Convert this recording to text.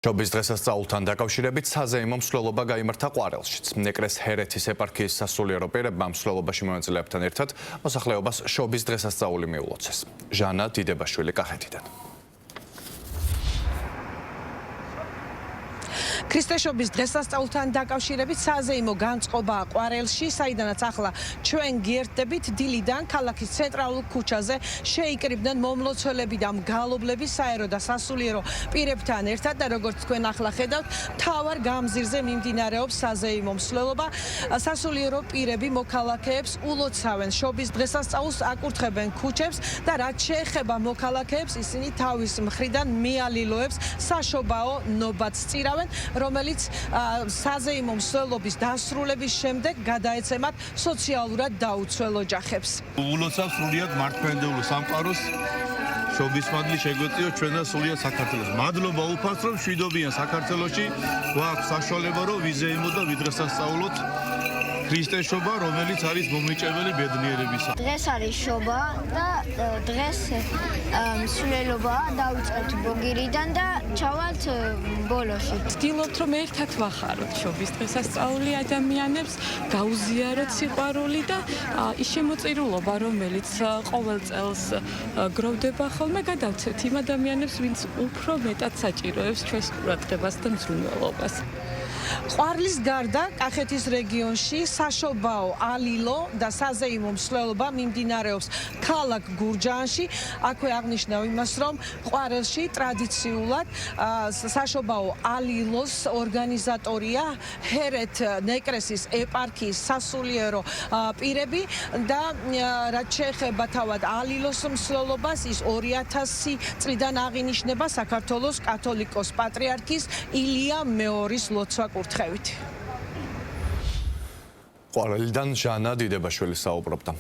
შობის დღესასწაულთან დაკავშირებით საზეიმო მსვლელობა გაიმართა ყვარელშიც. ნეკრეს ჰერეთის ეპარქიის სასულიერო პირებმა მსვლელობაში მონაწილეებთან ერთად მოსახლეობას შობის დღესასწაული მიულოცეს. ჟანა დიდებაშვილი კახეთიდან. ქრისტეშობის დღესასწაულთან დაკავშირებით საზეიმო განწყობაა ყვარელში, საიდანაც ახლა ჩვენ გიერთდებით დილიდან ქალაქის ცენტრალურ ქუჩაზე შეიკრიბნენ მომლოცველები და მგალობლები საერო და სასულიერო პირებთან ერთად და როგორც თქვენ ახლა ხედავთ, მთავარ გამზირზე მიმდინარეობს საზეიმო მსვლელობა. სასულიერო პირები მოქალაქეებს ულოცავენ შობის დღესასწაულს, აკურთხებენ ქუჩებს და რაც შეეხება მოქალაქეებს, ისინი თავის მხრიდან მიალილოებს საშობაო ნობაც სწირავენ, რომელიც საზეიმო მსვლელობის დასრულების შემდეგ გადაეცემათ სოციალურად დაუცველ ოჯახებს. ულოცავ სრულიად მართლმადიდებლურ სამყაროს შობის მადლი შეგვეწიო ჩვენ და სრულიად საქართველოს. მადლობა უფალს, რომ მშვიდობიან საქართველოში, გვაქვს საშუალება, რომ ვიზეიმოთ და ვიდღესასწაულოთ ქრისტეშობა, რომელიც არის მომრიჭებელი ბედნიერებისა. დღეს არის შობა და დღეს მსვლელობა დავიწყებთ ბოგირიდან და ჩავალთ ბოლოში. ვცდილობთ, რომ ერთად ვახაროთ შობის დღესასწაული ადამიანებს, გაუზიაროთ სიყვარული და ის შემოწირულობა, რომელიც ყოველ წელს გროვდება ხოლმე, გადავცეთ იმ ადამიანებს, ვინც უფრო მეტად საჭიროებს ჩვენს ყურადღებას და მზრუნველობას. ყვარლის გარდა კახეთის რეგიონში საშობაო ალილო და საზეიმო მსვლელობა მიმდინარეობს ქალაქ გურჯაანში. აქვე აღნიშნავ იმას, რომ ყვარელში ტრადიციულად საშობაო ალილოს ორგანიზატორია ჰერეთ ნეკრესის ეპარქიის სასულიერო პირები და რაც შეეხება თავად ალილოს მსვლელობას, ის 2000 წლიდან აღინიშნება საქართველოს კათოლიკოს პატრიარქის ილია მეორის ლოცვა კურთხევით. ყვარელიდან ჟანა დიდებაშვილი საუბრობდა.